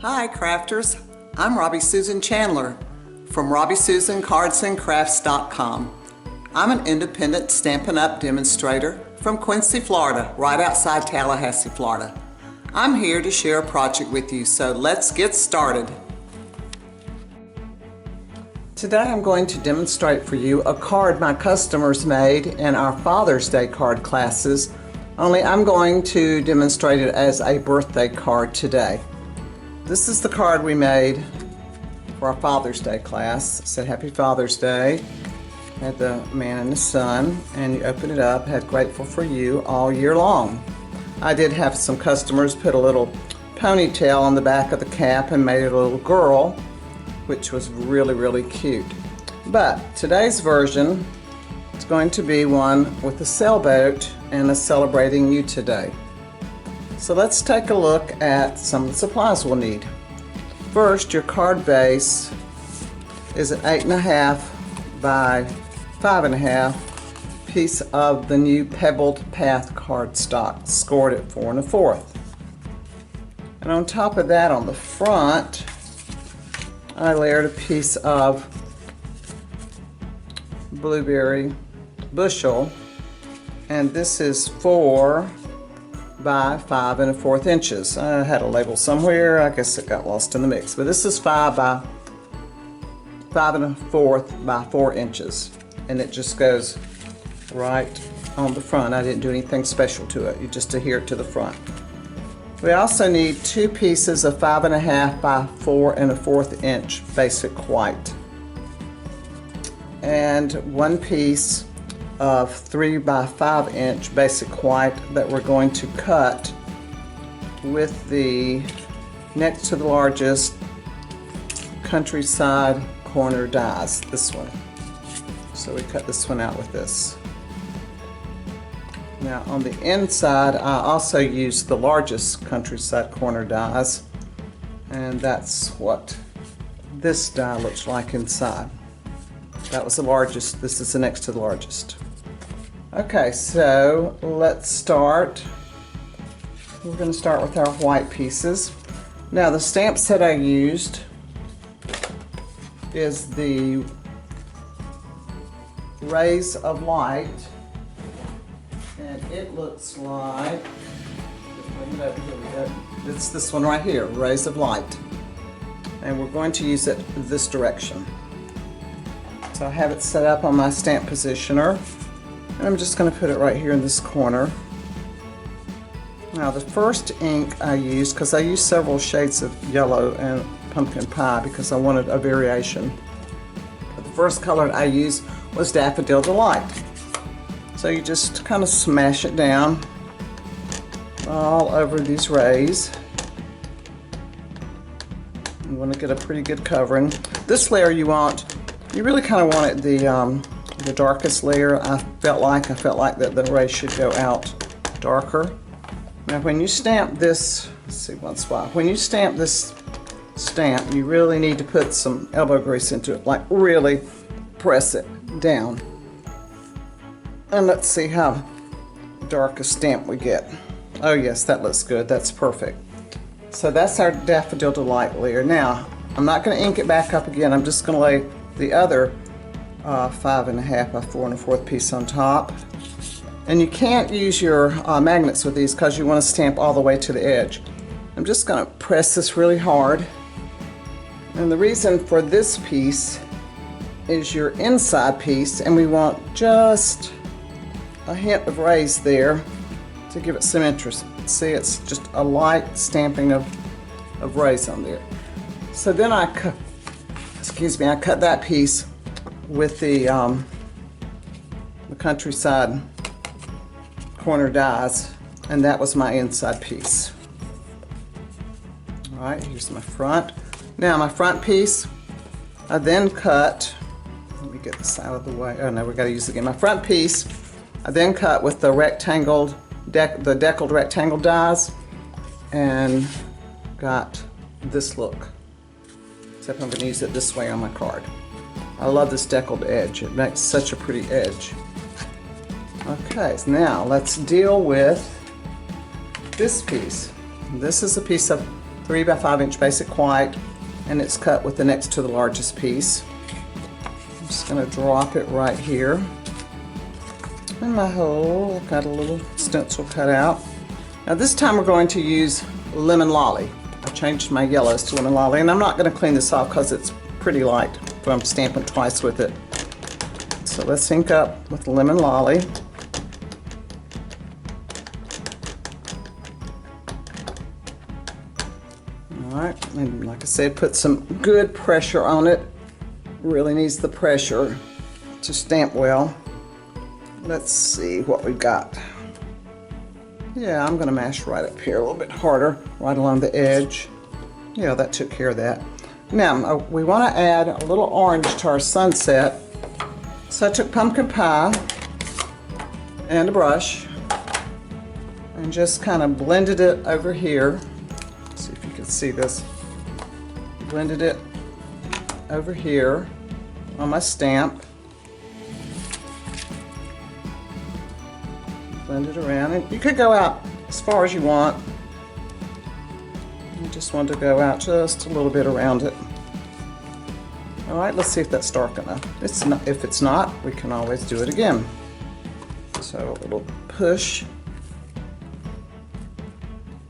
Hi crafters, I'm Robbie Susan Chandler from RobbieSusanCardsandCrafts.com. I'm an independent Stampin' Up! Demonstrator from Quincy, Florida, right outside Tallahassee, Florida. I'm here to share a project with you, so let's get started. Today I'm going to demonstrate for you a card my customers made in our Father's Day card classes, only I'm going to demonstrate it as a birthday card today. This is the card we made for our Father's Day class. It said Happy Father's Day. Had the man and the son, and you open it up, had grateful for you all year long. I did have some customers put a little ponytail on the back of the cap and made it a little girl, which was really cute. But today's version is going to be one with a sailboat and a celebrating you today. So let's take a look at some of the supplies we'll need. First, your card base is an 8.5 by 5.5 piece of the new Pebbled Path cardstock, scored at 4 1/4. And on top of that, on the front, I layered a piece of blueberry bushel, and this is 4 by 5 1/4 inches. I had a label somewhere, I guess it got lost in the mix, but this is 5 by 5 1/4 by 4 inches, and it just goes right on the front. I didn't do anything special to it, you just adhere it to the front. We also need 2 pieces of 5.5 by 4 1/4 inch basic white, and 1 piece of 3 by 5 inch basic white that we're going to cut with the next to the largest countryside corner dies, this one. So we cut this one out with this. Now on the inside, I also used the largest countryside corner dies, and that's what this die looks like inside. That was the largest, this is the next to the largest. Okay, so let's start. We're going to start with our white pieces. Now the stamp set I used is the Rays of Light, and it looks like, it's this one right here, Rays of Light, and we're going to use it this direction. So I have it set up on my stamp positioner, and I'm just going to put it right here in this corner. Now the first ink I used, because I used several shades of yellow and pumpkin pie because I wanted a variation, but the first color I used was Daffodil Delight. So you just kind of smash it down all over these rays. You want to get a pretty good covering. This layer you really kind of want it the darkest layer. I felt like that the ray should go out darker. Now when you stamp this, let's see one spot. When you stamp this stamp, you really need to put some elbow grease into it, like really press it down. And let's see how dark a stamp we get. Oh yes, that looks good, that's perfect. So that's our Daffodil Delight layer. Now, I'm not going to ink it back up again, I'm just going to lay the other 5.5 by 4 1/4 piece on top. And you can't use your magnets with these because you want to stamp all the way to the edge. I'm just going to press this really hard. And the reason for this piece is your inside piece, and we want just a hint of rays there to give it some interest. See, it's just a light stamping of rays on there. So then I cut that piece with the countryside corner dies, and that was my inside piece. All right, here's my front. Now my front piece, I then cut, let me get this out of the way. Oh no, we got to use it again. My front piece, I then cut with the deckled rectangle dies, and got this look. Except I'm going to use it this way on my card. I love this deckled edge. It makes such a pretty edge. Okay, so now let's deal with this piece. This is a piece of 3 by 5 inch basic white, and it's cut with the next to the largest piece. I'm just going to drop it right here in my hole. I've got a little stencil cut out. Now this time we're going to use lemon lolly. I changed my yellows to lemon lolly, and I'm not going to clean this off because it's pretty light from stamping twice with it. So let's ink up with lemon lolly. Alright, and like I said, put some good pressure on it. Really needs the pressure to stamp well. Let's see what we've got. Yeah, I'm going to mash right up here a little bit harder, right along the edge. Yeah, that took care of that. Now, we want to add a little orange to our sunset. So I took pumpkin pie and a brush and just kind of blended it over here. Let's see if you can see this. Blended it over here on my stamp. Blend it around, and you could go out as far as you want. I just want to go out just a little bit around it. All right, let's see if that's dark enough. It's not, if it's not, we can always do it again. So a little push.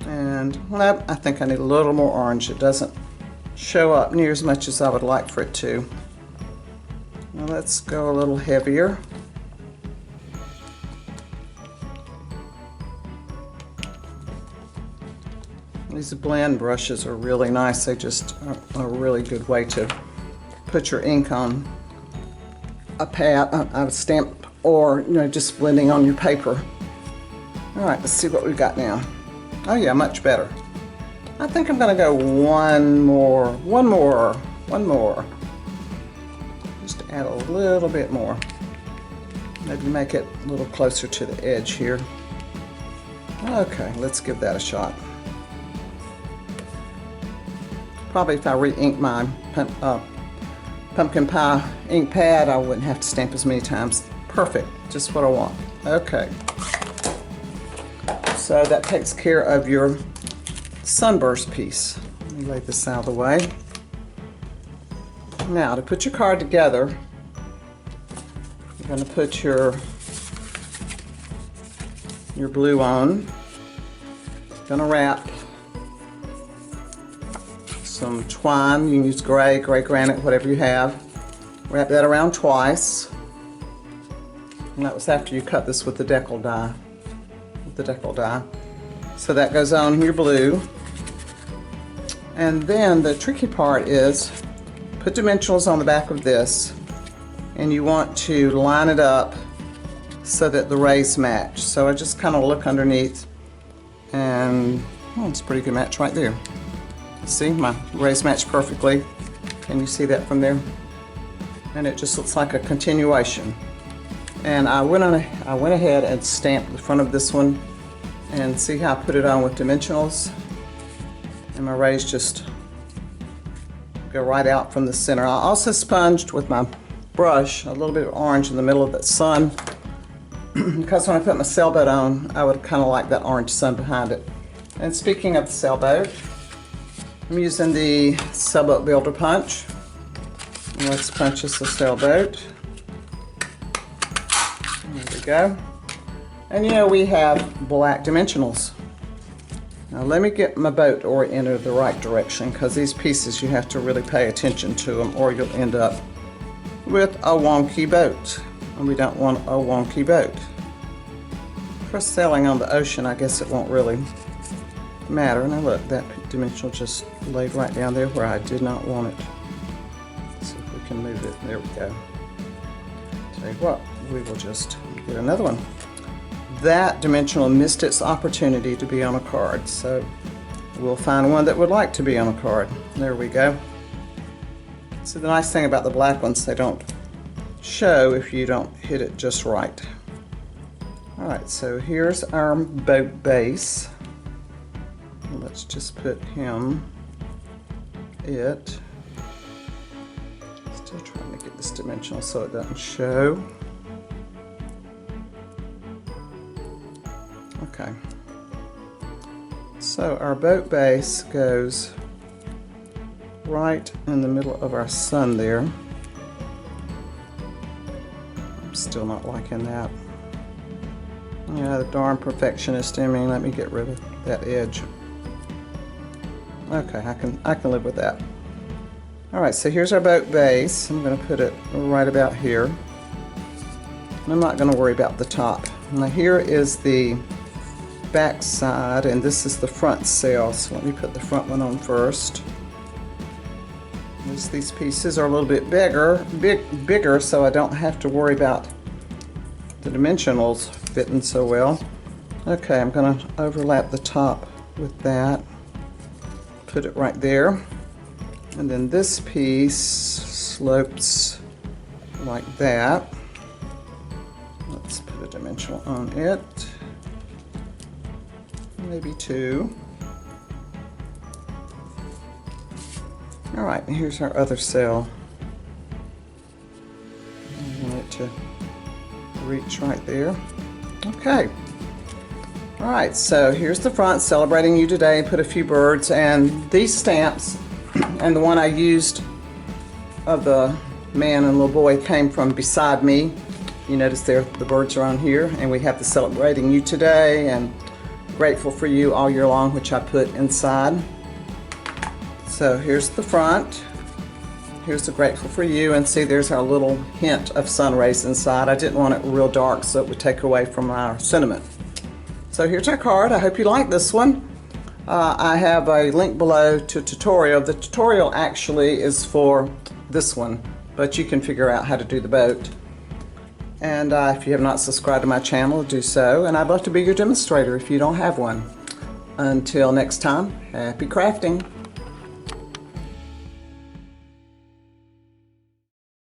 And well, I think I need a little more orange. It doesn't show up near as much as I would like for it to. Now let's go a little heavier. These blend brushes are really nice. They just are a really good way to put your ink on a pad, a stamp, or just blending on your paper. All right, let's see what we've got now. Oh yeah, much better. I think I'm going to go one more. Just add a little bit more. Maybe make it a little closer to the edge here. Okay, let's give that a shot. Probably if I re-ink my pumpkin pie ink pad, I wouldn't have to stamp as many times. Perfect, just what I want. Okay, so that takes care of your sunburst piece. Let me lay this out of the way. Now to put your card together, you're going to put your blue on. Going to wrap some twine. You can use gray granite, whatever you have. Wrap that around twice. And that was after you cut this with the decal die. So that goes on your blue. And then the tricky part is put dimensionals on the back of this, and you want to line it up so that the rays match. So I just kind of look underneath, and it's a pretty good match right there. See, my rays match perfectly. Can you see that from there? And it just looks like a continuation. And I went ahead and stamped the front of this one, and see how I put it on with dimensionals. And my rays just go right out from the center. I also sponged with my brush a little bit of orange in the middle of that sun, because when I put my sailboat on, I would kind of like that orange sun behind it. And speaking of the sailboat, I'm using the Sailboat Builder Punch. And let's punch us a sailboat. There we go. And we have black dimensionals. Now let me get my boat oriented the right direction, because these pieces you have to really pay attention to them, or you'll end up with a wonky boat. And we don't want a wonky boat. For sailing on the ocean, I guess it won't really matter. Now look, that dimensional just laid right down there where I did not want it. Let's see if we can move it. There we go. Tell you what, we will just get another one. That dimensional missed its opportunity to be on a card, so we'll find one that would like to be on a card. There we go. So the nice thing about the black ones, they don't show if you don't hit it just right. Alright, so here's our boat base. Let's just put him, still trying to get this dimensional so it doesn't show. Okay. So our boat base goes right in the middle of our sun there. I'm still not liking that. Yeah, the darn perfectionist in me. Let me get rid of that edge. Okay, I can live with that. All right, so here's our boat base. I'm going to put it right about here. And I'm not going to worry about the top. Now here is the back side, and this is the front sail. So let me put the front one on first. These pieces are a little bit bigger, so I don't have to worry about the dimensionals fitting so well. Okay, I'm going to overlap the top with that. Put it right there. And then this piece slopes like that. Let's put a dimensional on it. Maybe 2. All right, here's our other sail. I want it to reach right there. Okay. All right, so here's the front, celebrating you today. Put a few birds, and these stamps, and the one I used of the man and little boy came from beside me. You notice there the birds are on here, and we have the celebrating you today and grateful for you all year long, which I put inside. So here's the front. Here's the grateful for you, and see there's our little hint of sun rays inside. I didn't want it real dark so it would take away from our sentiment. So here's our card. I hope you like this one. I have a link below to a tutorial. The tutorial actually is for this one, but you can figure out how to do the boat. And if you have not subscribed to my channel, do so. And I'd love to be your demonstrator if you don't have one. Until next time, happy crafting.